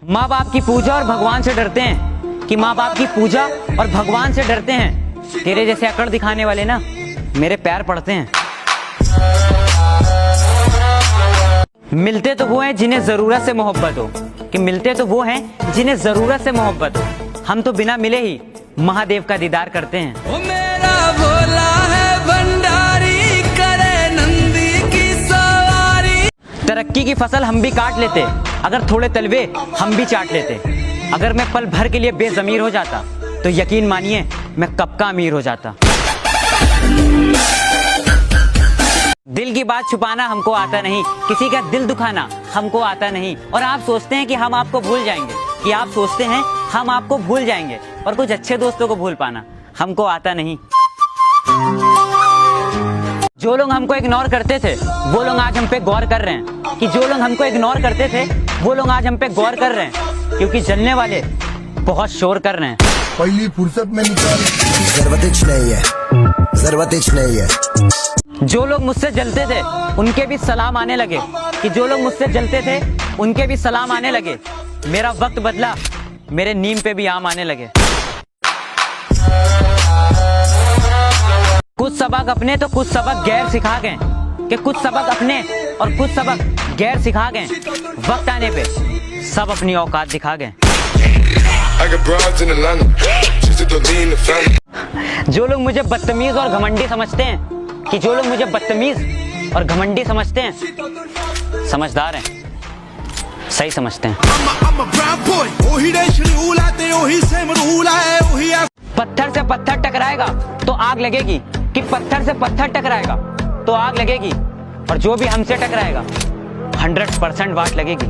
माँ बाप की पूजा और भगवान से डरते हैं कि माँ बाप की पूजा और भगवान से डरते हैं। तेरे जैसे अकड़ दिखाने वाले ना मेरे पैर पड़ते हैं। मिलते तो वो हैं जिन्हें जरूरत से मोहब्बत हो, कि मिलते तो वो हैं जिन्हें जरूरत से मोहब्बत हो। हम तो बिना मिले ही महादेव का दीदार करते हैं। ओ मेरा भोला है भंडारी, करे नंदी की सवारी। तरक्की की फसल हम भी काट लेते, अगर थोड़े तलवे हम भी चाट लेते। अगर मैं पल भर के लिए बेजमीर हो जाता तो यकीन मानिए मैं कब का अमीर हो जाता। दिल की बात छुपाना हमको आता नहीं, किसी का दिल दुखाना हमको आता नहीं। और आप सोचते हैं कि हम आपको भूल जाएंगे, कि आप सोचते हैं हम आपको भूल जाएंगे, और कुछ अच्छे दोस्तों को भूल पाना हमको आता नहीं। जो लोग हमको इग्नोर करते थे वो लोग आज हम पे गौर कर रहे हैं, कि जो लोग हमको इग्नोर करते थे वो लोग आज हम पे गौर कर रहे हैं, क्योंकि जलने वाले बहुत शोर कर रहे हैं। पहली फुर्सत में निकाल। जरूरत नहीं है। जो लोग मुझसे जलते थे उनके भी सलाम आने लगे, कि जो लोग मुझसे जलते थे उनके भी सलाम आने लगे। मेरा वक्त बदला, मेरे नीम पे भी आम आने लगे। कुछ सबक अपने तो कुछ सबक गैर सिखा गए, कि कुछ सबक अपने और कुछ सबक गैर सिखा गए। वक्त आने पे सब अपनी औकात दिखा गए। जो लोग मुझे बदतमीज और घमंडी समझते हैं, कि जो लोग मुझे बदतमीज और घमंडी समझते हैं, समझदार हैं, सही समझते हैं। पत्थर से पत्थर टकराएगा तो आग लगेगी, कि पत्थर से पत्थर टकराएगा तो आग लगेगी, और जो भी हमसे टकराएगा 100% वाट लगेगी।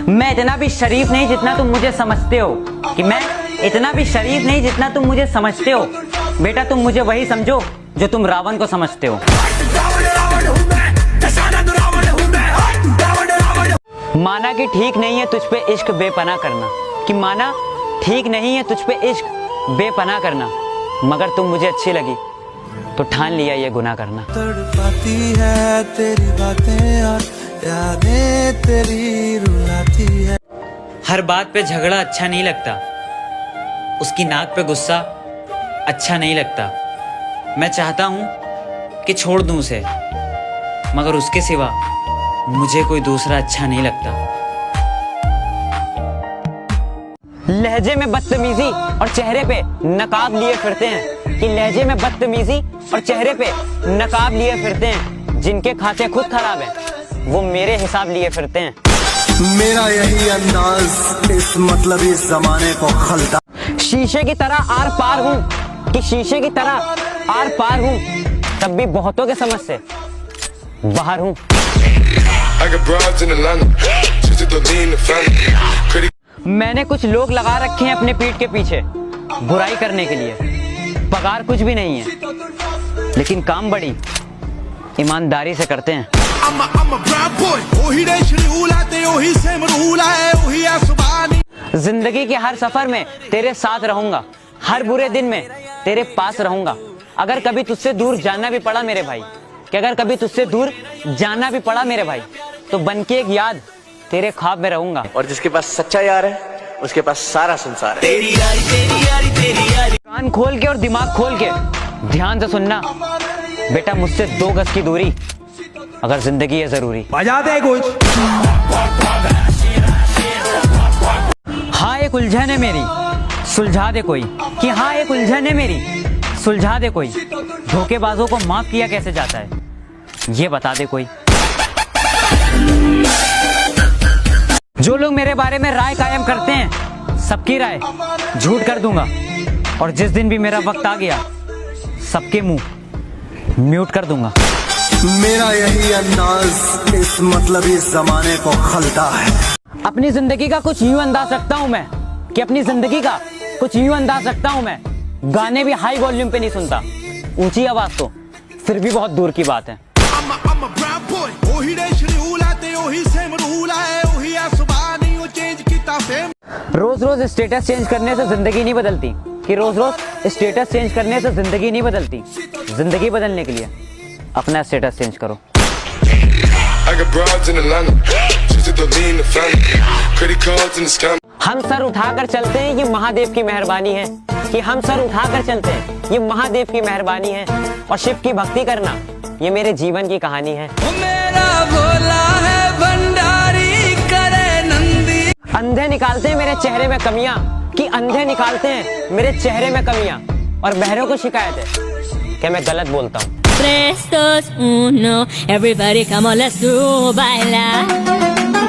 मैं इतना भी शरीफ नहीं जितना तुम मुझे समझते हो, कि मैं इतना भी शरीफ नहीं जितना तुम मुझे समझते हो। बेटा तुम मुझे वही समझो जो तुम रावण को समझते हो। माना कि ठीक नहीं है तुझ पे इश्क बेपनाह करना, कि माना ठीक नहीं है तुझ पे इश्क बेपनाह करना, मगर तुम मुझे अच्छी लगी तो ठान लिया ये गुनाह करना। तड़पाती है तेरी बातें और यादें तेरी रुलाती है। हर बात पे झगड़ा अच्छा नहीं लगता, उसकी नाक पे गुस्सा अच्छा नहीं लगता। मैं चाहता हूँ कि छोड़ दूँ उसे, मगर उसके सिवा मुझे कोई दूसरा अच्छा नहीं लगता। लहजे में बदतमीजी और चेहरे पे नकाब लिए फिरते हैं, कि लहजे में बदतमीजी और चेहरे पे नकाब लिए फिरते हैं। जिनके खाते खुद खराब हैं वो मेरे हिसाब लिए फिरते हैं। मेरा यही अंदाज इस मतलब इस जमाने को खलता। शीशे की तरह आर पार हूँ, कि शीशे की तरह आर पार हूँ, तब भी बहुतों के समझ से बाहर हूँ। मैंने कुछ लोग लगा रखे हैं अपने पीठ के पीछे बुराई करने के लिए। पगार कुछ भी नहीं है, लेकिन काम बड़ी ईमानदारी से करते हैं। जिंदगी के हर सफर में तेरे साथ रहूंगा, हर बुरे दिन में तेरे पास रहूंगा। अगर कभी तुझसे दूर जाना भी पड़ा मेरे भाई, कि अगर कभी तुझसे दूर जाना भी पड़ा मेरे भाई, तो बनके एक याद तेरे ख्वाब में रहूंगा। और जिसके पास सच्चा यार है उसके पास सारा संसार है। तेरी यारी तेरी यारी तेरी यारी। कान खोल के और दिमाग खोल के ध्यान से सुनना बेटा, मुझसे 2 गज की दूरी अगर जिंदगी है जरूरी। बजा दे कुछ। हाँ एक उलझन है मेरी सुलझा दे कोई, कि हाँ एक उलझन है मेरी सुलझा दे कोई। धोखेबाजों को माफ किया कैसे जाता है ये बता दे कोई। जो लोग मेरे बारे में राय कायम करते हैं सबकी राय झूठ कर दूंगा, और जिस दिन भी मेरा वक्त आ गया सबके मुंह म्यूट कर दूंगा। मेरा यही अंदाज इस मतलब इस जमाने को खलता है। अपनी जिंदगी का कुछ यूं अंदाज रखता हूं मैं, कि अपनी जिंदगी का कुछ यूं अंदाज रखता हूं मैं। गाने भी हाई वॉल्यूम पे नहीं सुनता, ऊंची आवाज तो फिर भी बहुत दूर की बात है। रोज रोज स्टेटस चेंज करने से जिंदगी नहीं बदलती, कि रोज रोज स्टेटस चेंज करने से जिंदगी नहीं बदलती। जिंदगी बदलने के लिए अपना स्टेटस चेंज करो। broads in Atlanta. Just to lean the family. Credit cards in the scam. हम सर उठाकर चलते हैं, ये महादेव की मेहरबानी है। कि हम सर उठाकर चलते हैं, ये महादेव की मेहरबानी है। और शिव की भक्ति करना, ये मेरे जीवन की कहानी है। मेरा भोला है भंडारी करे नंदी। अंधे निकालते हैं मेरे चेहरे में कमियां, कि अंधे निकालते हैं मेरे चेहरे में कमियां। और बहरों को शिकायत है कि मैं गलत बोलता हूँ। 3, 2, 1, everybody come on, let's do bailar.